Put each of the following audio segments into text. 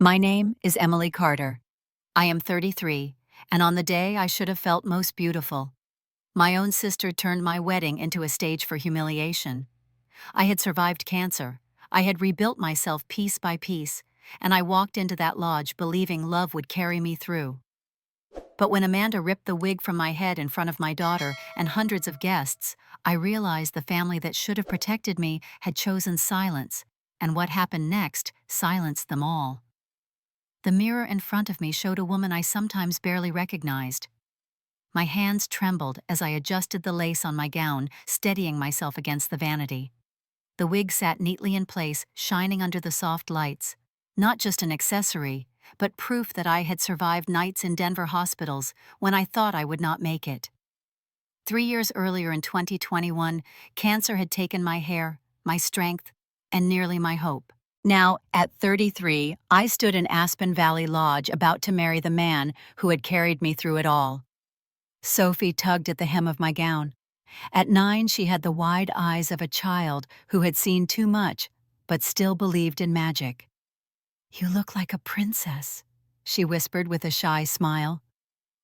My name is Emily Carter. I am 33, and on the day I should have felt most beautiful, my own sister turned my wedding into a stage for humiliation. I had survived cancer, I had rebuilt myself piece by piece, and I walked into that lodge believing love would carry me through. But when Amanda ripped the wig from my head in front of my daughter and hundreds of guests, I realized the family that should have protected me had chosen silence, and what happened next silenced them all. The mirror in front of me showed a woman I sometimes barely recognized. My hands trembled as I adjusted the lace on my gown, steadying myself against the vanity. The wig sat neatly in place, shining under the soft lights. Not just an accessory, but proof that I had survived nights in Denver hospitals when I thought I would not make it. 3 years earlier in 2021, cancer had taken my hair, my strength, and nearly my hope. Now, at 33, I stood in Aspen Valley Lodge about to marry the man who had carried me through it all. Sophie tugged at the hem of my gown. At 9, she had the wide eyes of a child who had seen too much, but still believed in magic. "You look like a princess," she whispered with a shy smile.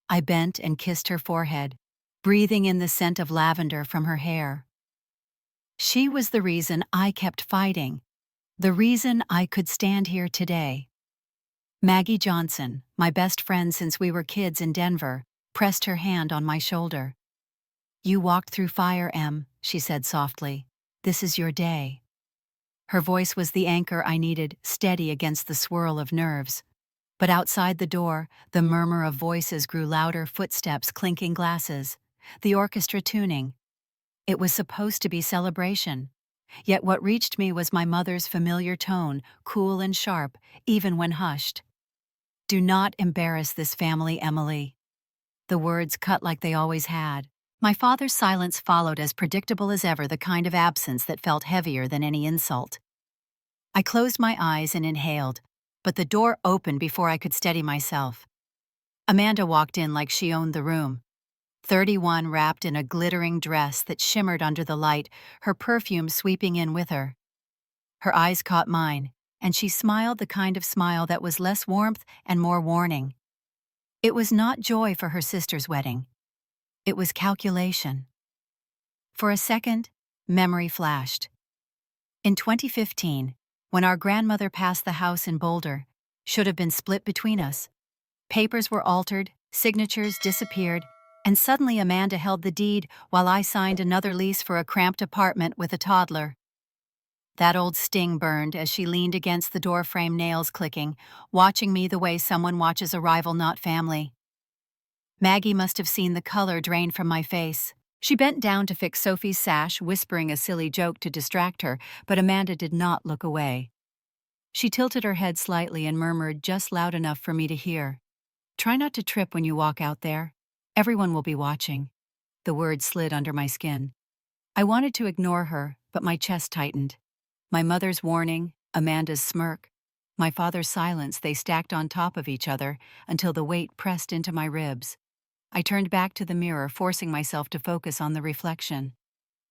I bent and kissed her forehead, breathing in the scent of lavender from her hair. She was the reason I kept fighting, the reason I could stand here today. Maggie Johnson, my best friend since we were kids in Denver, pressed her hand on my shoulder. "You walked through fire, Em," she said softly. "This is your day." Her voice was the anchor I needed, steady against the swirl of nerves. But outside the door, the murmur of voices grew louder, footsteps, clinking glasses, the orchestra tuning. It was supposed to be celebration. Yet what reached me was my mother's familiar tone, cool and sharp, even when hushed. "Do not embarrass this family, Emily." The words cut like they always had. My father's silence followed as predictable as ever, the kind of absence that felt heavier than any insult. I closed my eyes and inhaled, but the door opened before I could steady myself. Amanda walked in like she owned the room. 31, wrapped in a glittering dress that shimmered under the light, her perfume sweeping in with her. Her eyes caught mine, and she smiled the kind of smile that was less warmth and more warning. It was not joy for her sister's wedding. It was calculation. For a second, memory flashed. In 2015, when our grandmother passed the house in Boulder, should have been split between us. Papers were altered, signatures disappeared, and suddenly Amanda held the deed while I signed another lease for a cramped apartment with a toddler. That old sting burned as she leaned against the doorframe, nails clicking, watching me the way someone watches a rival, not family. Maggie must have seen the color drain from my face. She bent down to fix Sophie's sash, whispering a silly joke to distract her, but Amanda did not look away. She tilted her head slightly and murmured just loud enough for me to hear, "Try not to trip when you walk out there. Everyone will be watching." The words slid under my skin. I wanted to ignore her, but my chest tightened. My mother's warning, Amanda's smirk, my father's silence, they stacked on top of each other until the weight pressed into my ribs. I turned back to the mirror, forcing myself to focus on the reflection.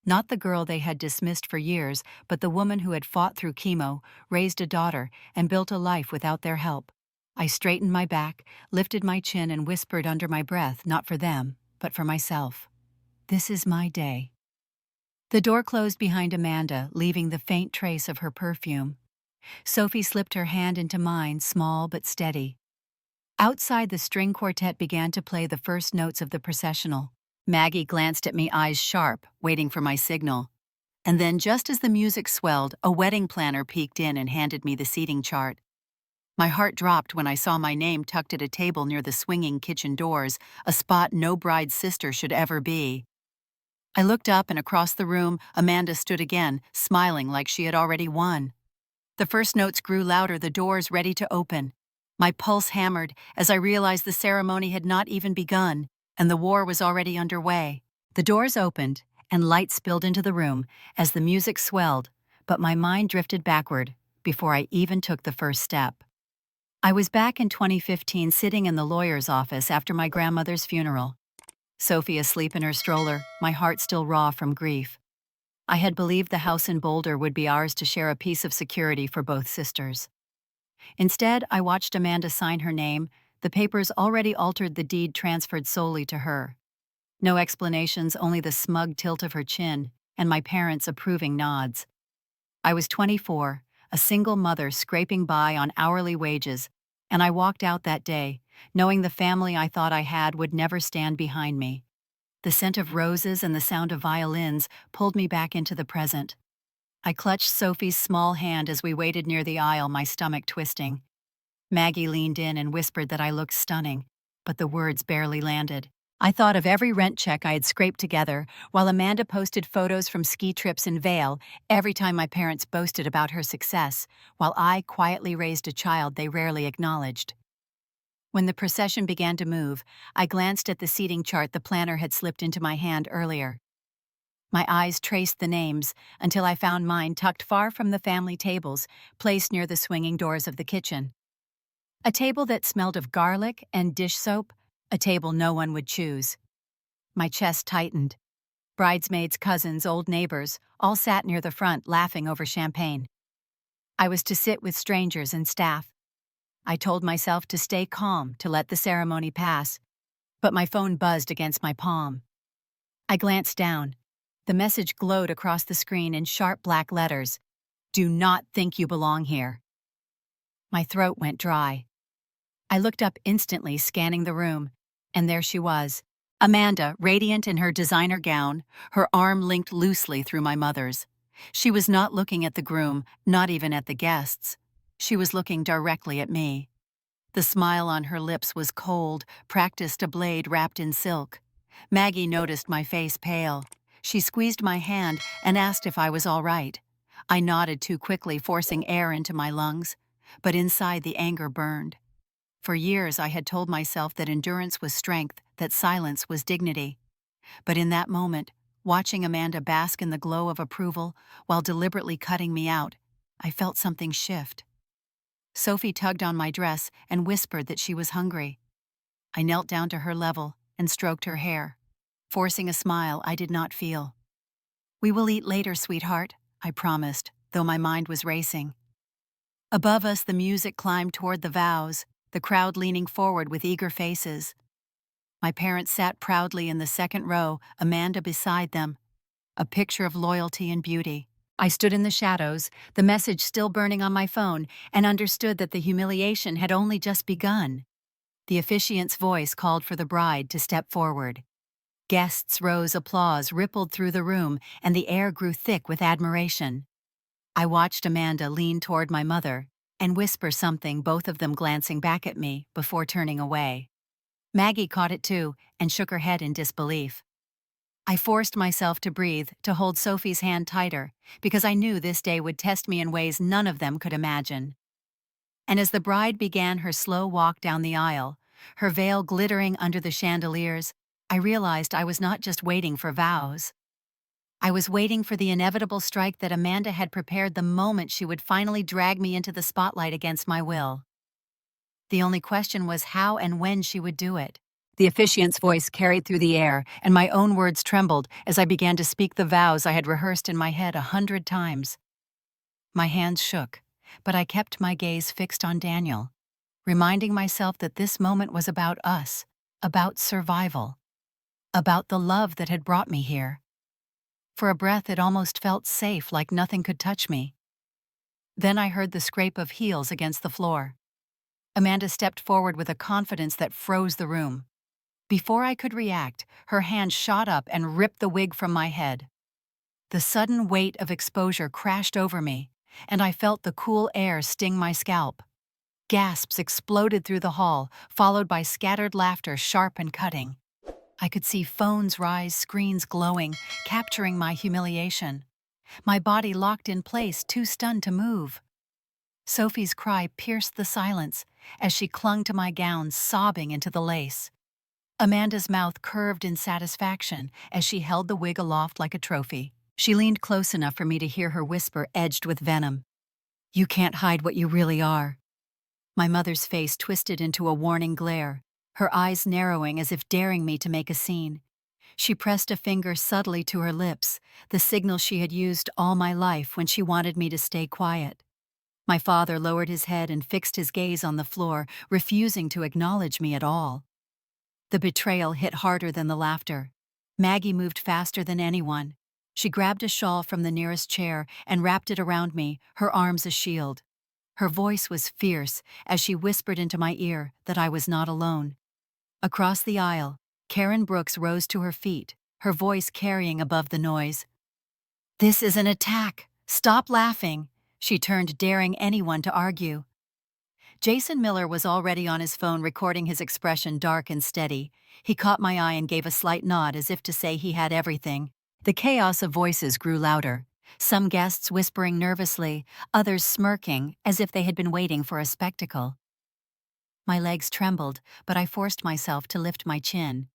Not the girl they had dismissed for years, but the woman who had fought through chemo, raised a daughter, and built a life without their help. I straightened my back, lifted my chin, and whispered under my breath, not for them, but for myself, "This is my day." The door closed behind Amanda, leaving the faint trace of her perfume. Sophie slipped her hand into mine, small but steady. Outside, the string quartet began to play the first notes of the processional. Maggie glanced at me, eyes sharp, waiting for my signal. And then, just as the music swelled, a wedding planner peeked in and handed me the seating chart. My heart dropped when I saw my name tucked at a table near the swinging kitchen doors, a spot no bride's sister should ever be. I looked up, and across the room, Amanda stood again, smiling like she had already won. The first notes grew louder, the doors ready to open. My pulse hammered as I realized the ceremony had not even begun, and the war was already underway. The doors opened, and light spilled into the room as the music swelled, but my mind drifted backward before I even took the first step. I was back in 2015, sitting in the lawyer's office after my grandmother's funeral. Sophie asleep in her stroller, my heart still raw from grief. I had believed the house in Boulder would be ours to share, a piece of security for both sisters. Instead, I watched Amanda sign her name. The papers already altered the deed transferred solely to her. No explanations, only the smug tilt of her chin, and my parents' approving nods. I was 24, a single mother scraping by on hourly wages, and I walked out that day, knowing the family I thought I had would never stand behind me. The scent of roses and the sound of violins pulled me back into the present. I clutched Sophie's small hand as we waited near the aisle, my stomach twisting. Maggie leaned in and whispered that I looked stunning, but the words barely landed. I thought of every rent check I had scraped together, while Amanda posted photos from ski trips in Vail every time my parents boasted about her success, while I quietly raised a child they rarely acknowledged. When the procession began to move, I glanced at the seating chart the planner had slipped into my hand earlier. My eyes traced the names until I found mine tucked far from the family tables, placed near the swinging doors of the kitchen. A table that smelled of garlic and dish soap, a table no one would choose. My chest tightened. Bridesmaids, cousins, old neighbors, all sat near the front laughing over champagne. I was to sit with strangers and staff. I told myself to stay calm, to let the ceremony pass, but my phone buzzed against my palm. I glanced down. The message glowed across the screen in sharp black letters. "Do not think you belong here." My throat went dry. I looked up instantly, scanning the room, and there she was, Amanda, radiant in her designer gown, her arm linked loosely through my mother's. She was not looking at the groom, not even at the guests. She was looking directly at me. The smile on her lips was cold, practiced a blade wrapped in silk. Maggie noticed my face pale. She squeezed my hand and asked if I was all right. I nodded too quickly, forcing air into my lungs, but inside the anger burned. For years I had told myself that endurance was strength, that silence was dignity. But in that moment, watching Amanda bask in the glow of approval while deliberately cutting me out, I felt something shift. Sophie tugged on my dress and whispered that she was hungry. I knelt down to her level and stroked her hair, forcing a smile I did not feel. "We will eat later, sweetheart," I promised, though my mind was racing. Above us, the music climbed toward the vows, the crowd leaning forward with eager faces. My parents sat proudly in the second row, Amanda beside them, a picture of loyalty and beauty. I stood in the shadows, the message still burning on my phone, and understood that the humiliation had only just begun. The officiant's voice called for the bride to step forward. Guests rose, applause rippled through the room, and the air grew thick with admiration. I watched Amanda lean toward my mother and whisper something, both of them glancing back at me before turning away. Maggie caught it too and shook her head in disbelief. I forced myself to breathe, to hold Sophie's hand tighter, because I knew this day would test me in ways none of them could imagine. And as the bride began her slow walk down the aisle, her veil glittering under the chandeliers, I realized I was not just waiting for vows. I was waiting for the inevitable strike that Amanda had prepared the moment she would finally drag me into the spotlight against my will. The only question was how and when she would do it. The officiant's voice carried through the air, and my own words trembled as I began to speak the vows I had rehearsed in my head 100 times. My hands shook, but I kept my gaze fixed on Daniel, reminding myself that this moment was about us, about survival, about the love that had brought me here. For a breath, it almost felt safe, like nothing could touch me. Then I heard the scrape of heels against the floor. Amanda stepped forward with a confidence that froze the room. Before I could react, her hand shot up and ripped the wig from my head. The sudden weight of exposure crashed over me, and I felt the cool air sting my scalp. Gasps exploded through the hall, followed by scattered laughter, sharp and cutting. I could see phones rise, screens glowing, capturing my humiliation. My body locked in place, too stunned to move. Sophie's cry pierced the silence as she clung to my gown, sobbing into the lace. Amanda's mouth curved in satisfaction as she held the wig aloft like a trophy. She leaned close enough for me to hear her whisper, edged with venom. "You can't hide what you really are." My mother's face twisted into a warning glare, her eyes narrowing as if daring me to make a scene. She pressed a finger subtly to her lips, the signal she had used all my life when she wanted me to stay quiet. My father lowered his head and fixed his gaze on the floor, refusing to acknowledge me at all. The betrayal hit harder than the laughter. Maggie moved faster than anyone. She grabbed a shawl from the nearest chair and wrapped it around me, her arms a shield. Her voice was fierce as she whispered into my ear that I was not alone. Across the aisle, Karen Brooks rose to her feet, her voice carrying above the noise. "This is an attack! Stop laughing!" She turned, daring anyone to argue. Jason Miller was already on his phone recording his expression dark and steady. He caught my eye and gave a slight nod as if to say he had everything. The chaos of voices grew louder, some guests whispering nervously, others smirking as if they had been waiting for a spectacle. My legs trembled, but I forced myself to lift my chin.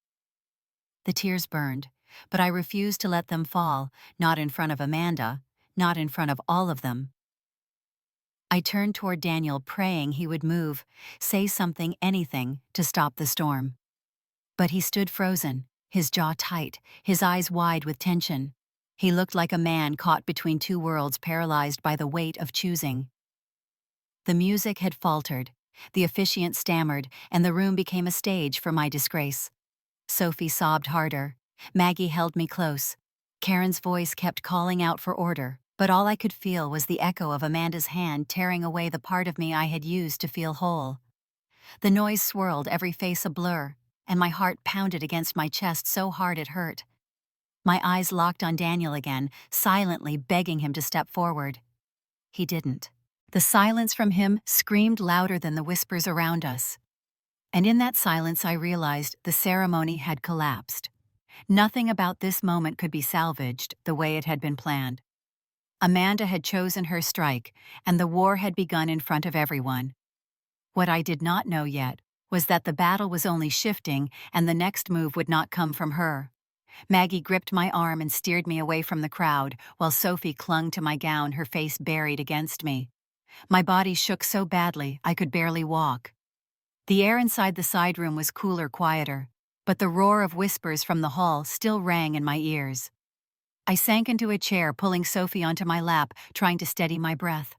The tears burned, but I refused to let them fall, not in front of Amanda, not in front of all of them. I turned toward Daniel, praying he would move, say something, anything, to stop the storm. But he stood frozen, his jaw tight, his eyes wide with tension. He looked like a man caught between two worlds, paralyzed by the weight of choosing. The music had faltered, the officiant stammered, and the room became a stage for my disgrace. Sophie sobbed harder. Maggie held me close. Karen's voice kept calling out for order, but all I could feel was the echo of Amanda's hand tearing away the part of me I had used to feel whole. The noise swirled, every face a blur, and my heart pounded against my chest so hard it hurt. My eyes locked on Daniel again, silently begging him to step forward. He didn't. The silence from him screamed louder than the whispers around us. And in that silence I realized the ceremony had collapsed. Nothing about this moment could be salvaged the way it had been planned. Amanda had chosen her strike, and the war had begun in front of everyone. What I did not know yet was that the battle was only shifting, and the next move would not come from her. Maggie gripped my arm and steered me away from the crowd, while Sophie clung to my gown, her face buried against me. My body shook so badly I could barely walk. The air inside the side room was cooler, quieter, but the roar of whispers from the hall still rang in my ears. I sank into a chair, pulling Sophie onto my lap, trying to steady my breath.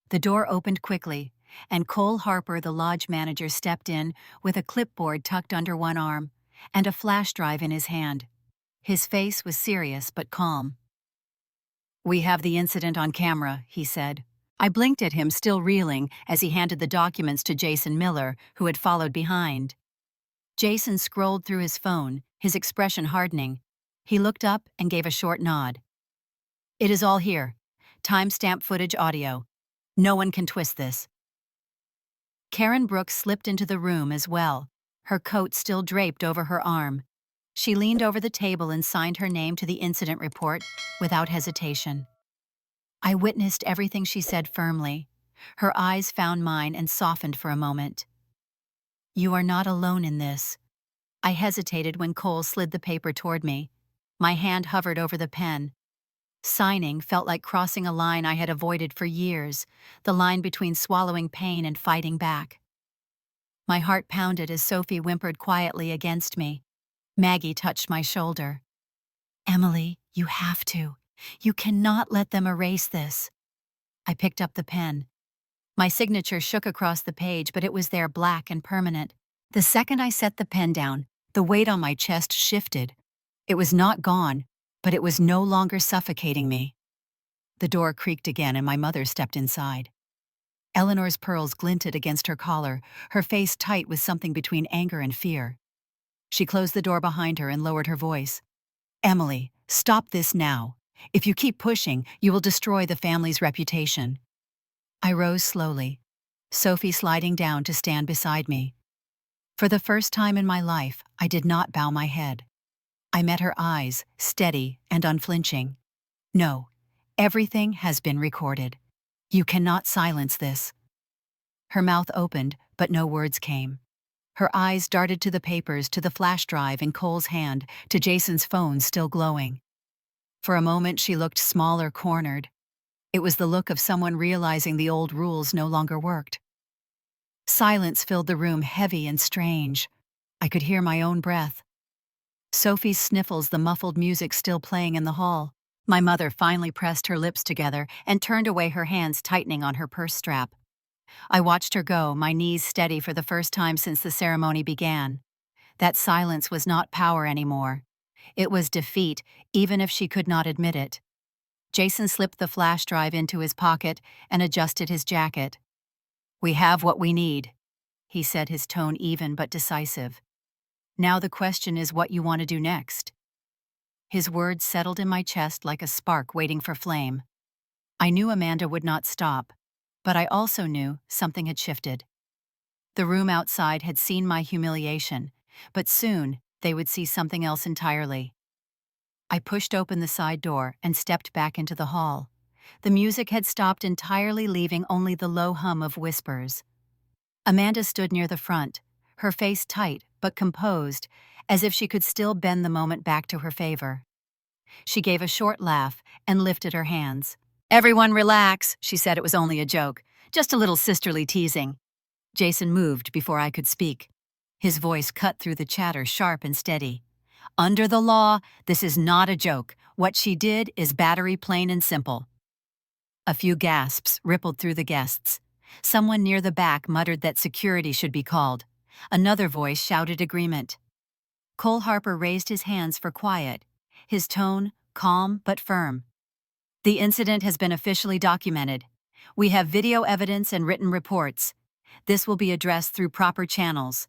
The door opened quickly, and Cole Harper, the lodge manager, stepped in with a clipboard tucked under one arm and a flash drive in his hand. His face was serious but calm. "We have the incident on camera," he said. I blinked at him, still reeling, as he handed the documents to Jason Miller, who had followed behind. Jason scrolled through his phone, his expression hardening. He looked up and gave a short nod. "It is all here. Timestamp footage, audio. No one can twist this." Karen Brooks slipped into the room as well, her coat still draped over her arm. She leaned over the table and signed her name to the incident report without hesitation. I witnessed everything she said firmly. Her eyes found mine and softened for a moment. "You are not alone in this." I hesitated when Cole slid the paper toward me. My hand hovered over the pen. Signing felt like crossing a line I had avoided for years, the line between swallowing pain and fighting back. My heart pounded as Sophie whimpered quietly against me. Maggie touched my shoulder. "Emily, you have to. You cannot let them erase this." I picked up the pen. My signature shook across the page, but it was there, black and permanent. The second I set the pen down, the weight on my chest shifted. It was not gone, but it was no longer suffocating me. The door creaked again and my mother stepped inside. Eleanor's pearls glinted against her collar, her face tight with something between anger and fear. She closed the door behind her and lowered her voice. "Emily, stop this now. If you keep pushing, you will destroy the family's reputation." I rose slowly, Sophie sliding down to stand beside me. For the first time in my life, I did not bow my head. I met her eyes, steady and unflinching. "No, everything has been recorded. You cannot silence this." Her mouth opened, but no words came. Her eyes darted to the papers, to the flash drive in Cole's hand, to Jason's phone still glowing. For a moment she looked smaller, cornered. It was the look of someone realizing the old rules no longer worked. Silence filled the room, heavy and strange. I could hear my own breath. Sophie's sniffles, the muffled music still playing in the hall. My mother finally pressed her lips together and turned away, her hands tightening on her purse strap. I watched her go, my knees steady for the first time since the ceremony began. That silence was not power anymore. It was defeat, even if she could not admit it. Jason slipped the flash drive into his pocket and adjusted his jacket. "We have what we need," he said, his tone even but decisive. "Now the question is what you want to do next." His words settled in my chest like a spark waiting for flame. I knew Amanda would not stop, but I also knew something had shifted. The room outside had seen my humiliation, but soon they would see something else entirely. I pushed open the side door and stepped back into the hall. The music had stopped entirely, leaving only the low hum of whispers. Amanda stood near the front, her face tight but composed, as if she could still bend the moment back to her favor. She gave a short laugh and lifted her hands. "Everyone relax," she said. "It was only a joke. Just a little sisterly teasing." Jason moved before I could speak. His voice cut through the chatter, sharp and steady. "Under the law, this is not a joke. What she did is battery, plain and simple." A few gasps rippled through the guests. Someone near the back muttered that security should be called. Another voice shouted agreement. Cole Harper raised his hands for quiet, his tone calm but firm. "The incident has been officially documented. We have video evidence and written reports. This will be addressed through proper channels."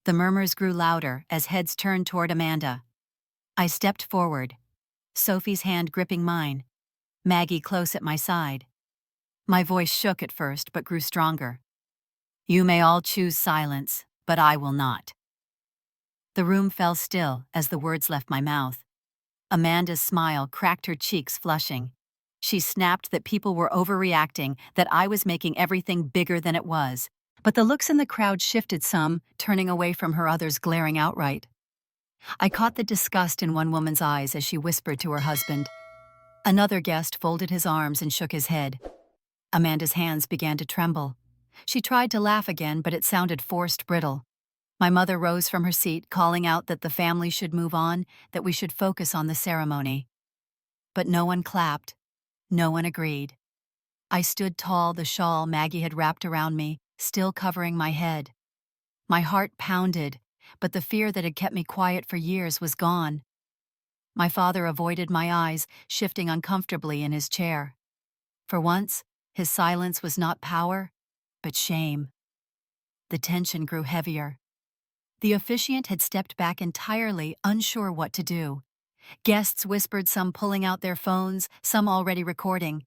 The murmurs grew louder as heads turned toward Amanda. I stepped forward, Sophie's hand gripping mine, Maggie close at my side. My voice shook at first but grew stronger. "You may all choose silence, but I will not." The room fell still as the words left my mouth. Amanda's smile cracked her cheeks, flushing. She snapped that people were overreacting, that I was making everything bigger than it was. But the looks in the crowd shifted, some turning away from her, others glaring outright. I caught the disgust in one woman's eyes as she whispered to her husband. Another guest folded his arms and shook his head. Amanda's hands began to tremble. She tried to laugh again, but it sounded forced, brittle. My mother rose from her seat, calling out that the family should move on, that we should focus on the ceremony. But no one clapped. No one agreed. I stood tall, the shawl Maggie had wrapped around me, still covering my head. My heart pounded, but the fear that had kept me quiet for years was gone. My father avoided my eyes, shifting uncomfortably in his chair. For once, his silence was not power, but shame. The tension grew heavier. The officiant had stepped back entirely, unsure what to do. Guests whispered, some pulling out their phones, some already recording.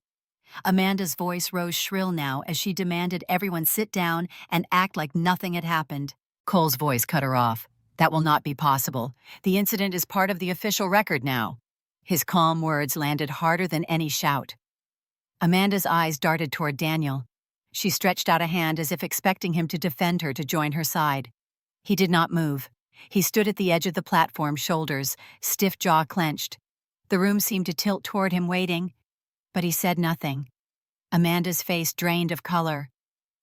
Amanda's voice rose shrill now as she demanded everyone sit down and act like nothing had happened. Cole's voice cut her off. "That will not be possible. The incident is part of the official record now." His calm words landed harder than any shout. Amanda's eyes darted toward Daniel. She stretched out a hand as if expecting him to defend her, to join her side. He did not move. He stood at the edge of the platform, shoulders, stiff jaw clenched. The room seemed to tilt toward him, waiting, but he said nothing. Amanda's face drained of color.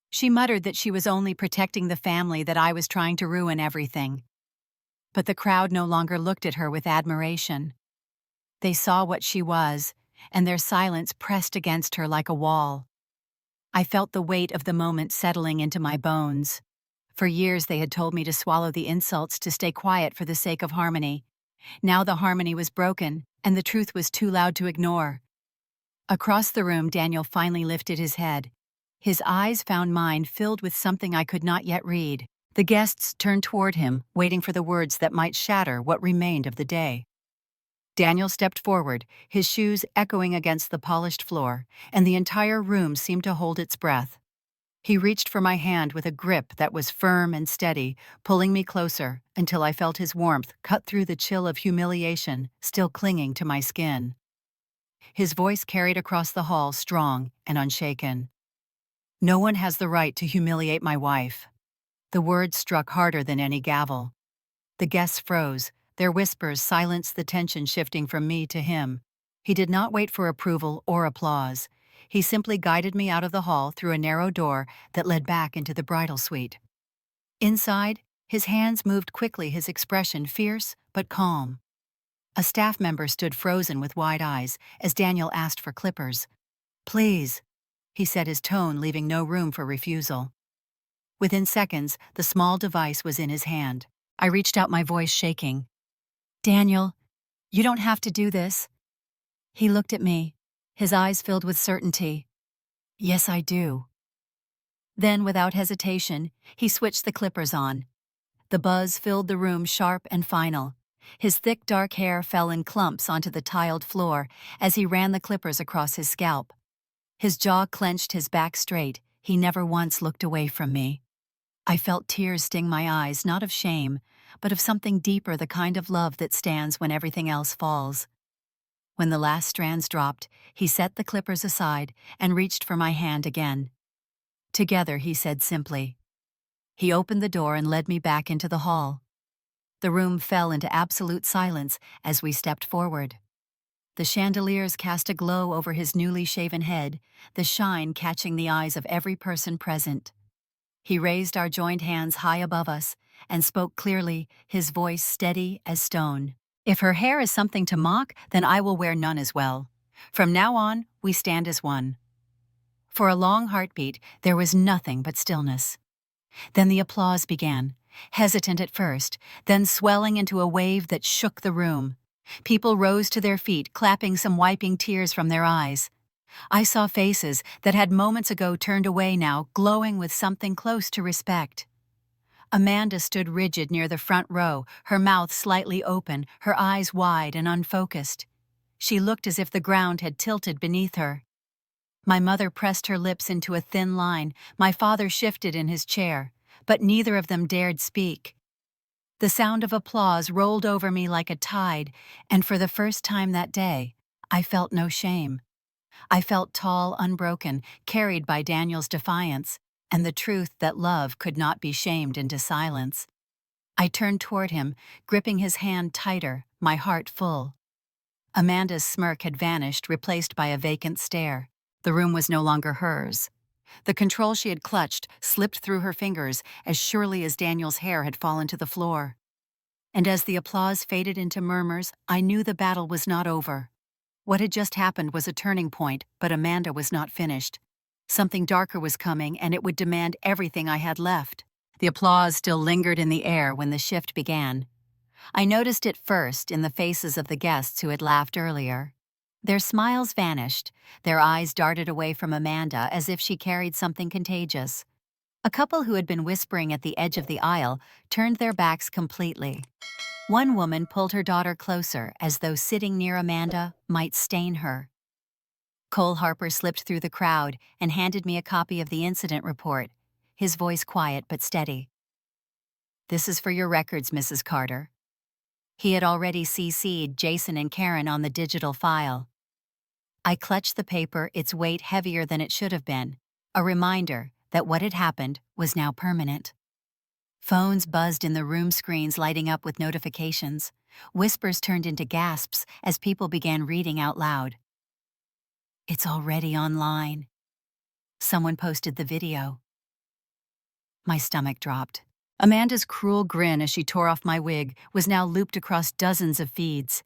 She muttered that she was only protecting the family, that I was trying to ruin everything. But the crowd no longer looked at her with admiration. They saw what she was, and their silence pressed against her like a wall. I felt the weight of the moment settling into my bones. For years they had told me to swallow the insults, to stay quiet for the sake of harmony. Now the harmony was broken, and the truth was too loud to ignore. Across the room, Daniel finally lifted his head. His eyes found mine, filled with something I could not yet read. The guests turned toward him, waiting for the words that might shatter what remained of the day. Daniel stepped forward, his shoes echoing against the polished floor, and the entire room seemed to hold its breath. He reached for my hand with a grip that was firm and steady, pulling me closer until I felt his warmth cut through the chill of humiliation still clinging to my skin. His voice carried across the hall, strong and unshaken. "No one has the right to humiliate my wife." The words struck harder than any gavel. The guests froze, their whispers silenced the tension shifting from me to him. He did not wait for approval or applause. He simply guided me out of the hall through a narrow door that led back into the bridal suite. Inside, his hands moved quickly, his expression fierce but calm. A staff member stood frozen with wide eyes as Daniel asked for clippers. "Please," he said, his tone leaving no room for refusal. Within seconds, the small device was in his hand. I reached out, my voice shaking. "Daniel, you don't have to do this." He looked at me, his eyes filled with certainty. "Yes, I do." Then, without hesitation, he switched the clippers on. The buzz filled the room sharp and final. His thick dark hair fell in clumps onto the tiled floor as he ran the clippers across his scalp. His jaw clenched, his back straight. He never once looked away from me. I felt tears sting my eyes, not of shame, but of something deeper, the kind of love that stands when everything else falls. When the last strands dropped, he set the clippers aside and reached for my hand again. "Together," he said simply. He opened the door and led me back into the hall. The room fell into absolute silence as we stepped forward. The chandeliers cast a glow over his newly shaven head, the shine catching the eyes of every person present. He raised our joined hands high above us and spoke clearly, his voice steady as stone. "If her hair is something to mock, then I will wear none as well. From now on, we stand as one." For a long heartbeat, there was nothing but stillness. Then the applause began, hesitant at first, then swelling into a wave that shook the room. People rose to their feet, clapping, some wiping tears from their eyes. I saw faces that had moments ago turned away now, glowing with something close to respect. Amanda stood rigid near the front row, her mouth slightly open, her eyes wide and unfocused. She looked as if the ground had tilted beneath her. My mother pressed her lips into a thin line, my father shifted in his chair, but neither of them dared speak. The sound of applause rolled over me like a tide, and for the first time that day, I felt no shame. I felt tall, unbroken, carried by Daniel's defiance, and the truth that love could not be shamed into silence. I turned toward him, gripping his hand tighter, my heart full. Amanda's smirk had vanished, replaced by a vacant stare. The room was no longer hers. The control she had clutched slipped through her fingers as surely as Daniel's hair had fallen to the floor. And as the applause faded into murmurs, I knew the battle was not over. What had just happened was a turning point, but Amanda was not finished. Something darker was coming, and it would demand everything I had left. The applause still lingered in the air when the shift began. I noticed it first in the faces of the guests who had laughed earlier. Their smiles vanished, their eyes darted away from Amanda as if she carried something contagious. A couple who had been whispering at the edge of the aisle turned their backs completely. One woman pulled her daughter closer, as though sitting near Amanda might stain her. Cole Harper slipped through the crowd and handed me a copy of the incident report, his voice quiet but steady. "This is for your records, Mrs. Carter." He had already CC'd Jason and Karen on the digital file. I clutched the paper, its weight heavier than it should have been, a reminder that what had happened was now permanent. Phones buzzed in the room, screens lighting up with notifications. Whispers turned into gasps as people began reading out loud. "It's already online." Someone posted the video. My stomach dropped. Amanda's cruel grin as she tore off my wig was now looped across dozens of feeds.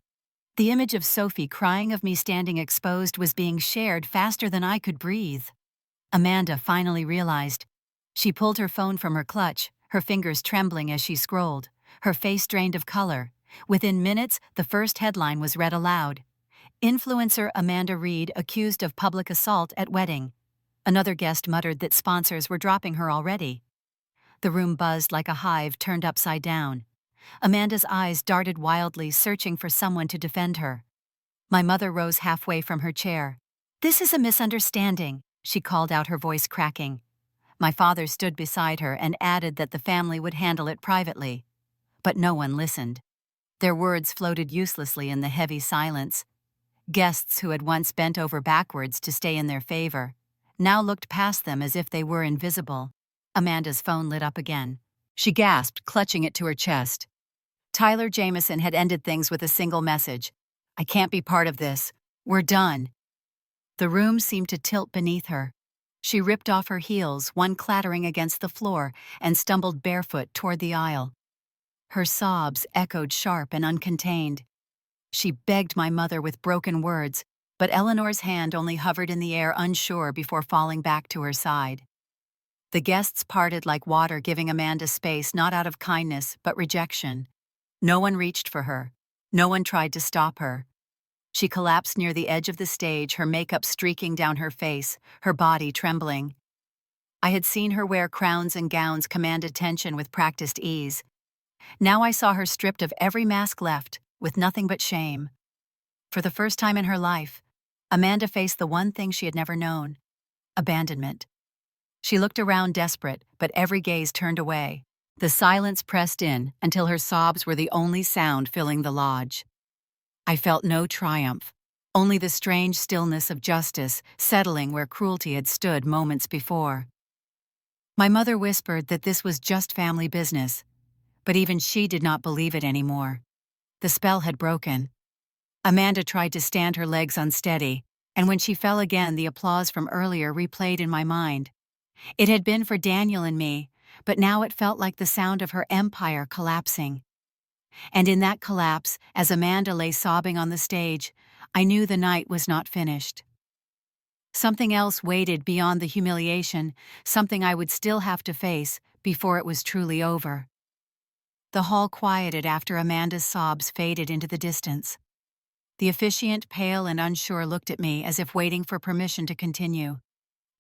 The image of Sophie crying of me standing exposed was being shared faster than I could breathe. Amanda finally realized. She pulled her phone from her clutch, her fingers trembling as she scrolled, her face drained of color. Within minutes, the first headline was read aloud. "Influencer Amanda Reed accused of public assault at wedding." Another guest muttered that sponsors were dropping her already. The room buzzed like a hive turned upside down. Amanda's eyes darted wildly, searching for someone to defend her. My mother rose halfway from her chair. "This is a misunderstanding," she called out, her voice cracking. My father stood beside her and added that the family would handle it privately. But no one listened. Their words floated uselessly in the heavy silence. Guests who had once bent over backwards to stay in their favor now looked past them as if they were invisible. Amanda's phone lit up again. She gasped, clutching it to her chest. Tyler Jameson had ended things with a single message. "I can't be part of this. We're done." The room seemed to tilt beneath her. She ripped off her heels, one clattering against the floor, and stumbled barefoot toward the aisle. Her sobs echoed sharp and uncontained. She begged my mother with broken words, but Eleanor's hand only hovered in the air unsure before falling back to her side. The guests parted like water, giving Amanda space not out of kindness but rejection. No one reached for her. No one tried to stop her. She collapsed near the edge of the stage, her makeup streaking down her face, her body trembling. I had seen her wear crowns and gowns command attention with practiced ease. Now I saw her stripped of every mask left, with nothing but shame. For the first time in her life, Amanda faced the one thing she had never known: abandonment. She looked around desperate, but every gaze turned away. The silence pressed in until her sobs were the only sound filling the lodge. I felt no triumph, only the strange stillness of justice settling where cruelty had stood moments before. My mother whispered that this was just family business, but even she did not believe it anymore. The spell had broken. Amanda tried to stand her legs unsteady, and when she fell again, the applause from earlier replayed in my mind. It had been for Daniel and me, but now it felt like the sound of her empire collapsing. And in that collapse, as Amanda lay sobbing on the stage, I knew the night was not finished. Something else waited beyond the humiliation, something I would still have to face before it was truly over. The hall quieted after Amanda's sobs faded into the distance. The officiant, pale and unsure, looked at me as if waiting for permission to continue.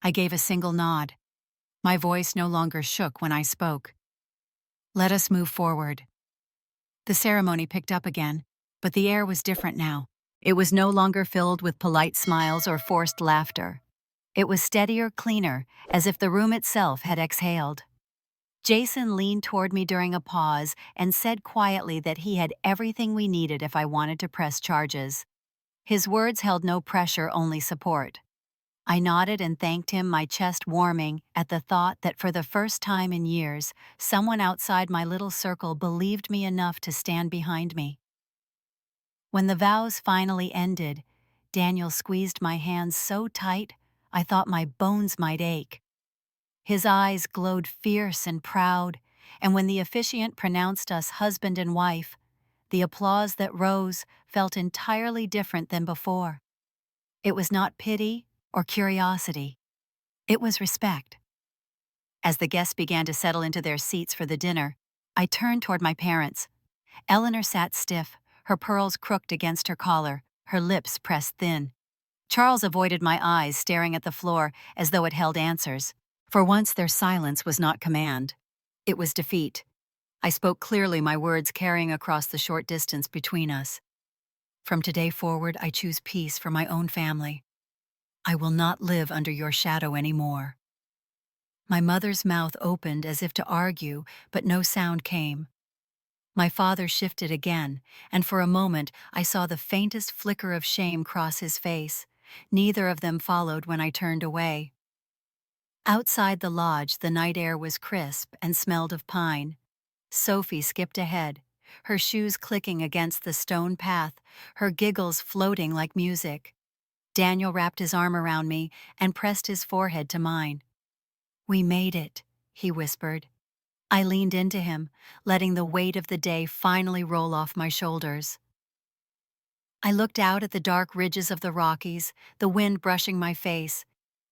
I gave a single nod. My voice no longer shook when I spoke. Let us move forward. The ceremony picked up again, but the air was different now. It was no longer filled with polite smiles or forced laughter. It was steadier, cleaner, as if the room itself had exhaled. Jason leaned toward me during a pause and said quietly that he had everything we needed if I wanted to press charges. His words held no pressure, only support. I nodded and thanked him, my chest warming at the thought that for the first time in years, someone outside my little circle believed me enough to stand behind me. When the vows finally ended, Daniel squeezed my hands so tight I thought my bones might ache. His eyes glowed fierce and proud, and when the officiant pronounced us husband and wife, the applause that rose felt entirely different than before. It was not pity or curiosity. It was respect. As the guests began to settle into their seats for the dinner, I turned toward my parents. Eleanor sat stiff, her pearls crooked against her collar, her lips pressed thin. Charles avoided my eyes, staring at the floor as though it held answers. For once, their silence was not command. It was defeat. I spoke clearly, my words carrying across the short distance between us. From today forward, I choose peace for my own family. I will not live under your shadow anymore. My mother's mouth opened as if to argue, but no sound came. My father shifted again, and for a moment I saw the faintest flicker of shame cross his face. Neither of them followed when I turned away. Outside the lodge, the night air was crisp and smelled of pine. Sophie skipped ahead, her shoes clicking against the stone path, her giggles floating like music. Daniel wrapped his arm around me and pressed his forehead to mine. "We made it," he whispered. I leaned into him, letting the weight of the day finally roll off my shoulders. I looked out at the dark ridges of the Rockies, the wind brushing my face,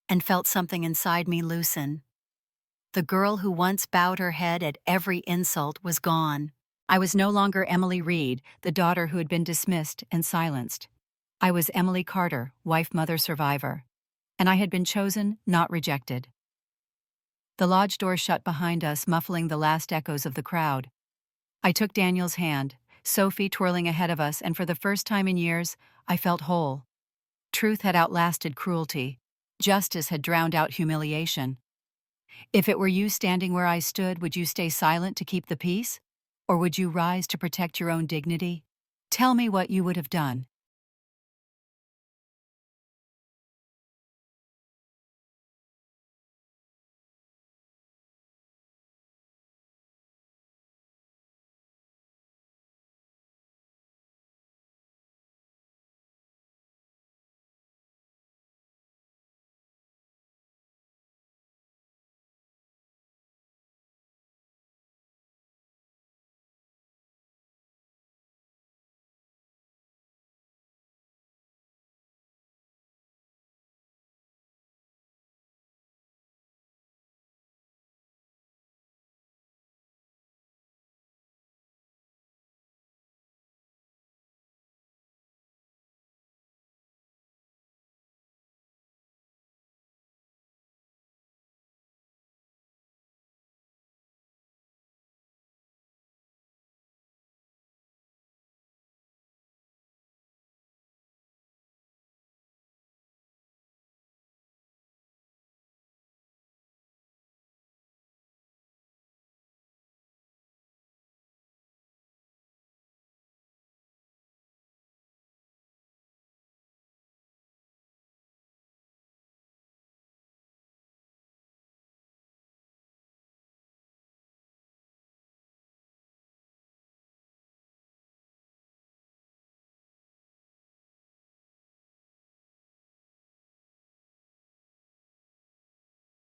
and felt something inside me loosen. The girl who once bowed her head at every insult was gone. I was no longer Emily Reed, the daughter who had been dismissed and silenced. I was Emily Carter, wife, mother, survivor. And I had been chosen, not rejected. The lodge door shut behind us, muffling the last echoes of the crowd. I took Daniel's hand, Sophie twirling ahead of us, and for the first time in years, I felt whole. Truth had outlasted cruelty. Justice had drowned out humiliation. If it were you standing where I stood, would you stay silent to keep the peace? Or would you rise to protect your own dignity? Tell me what you would have done.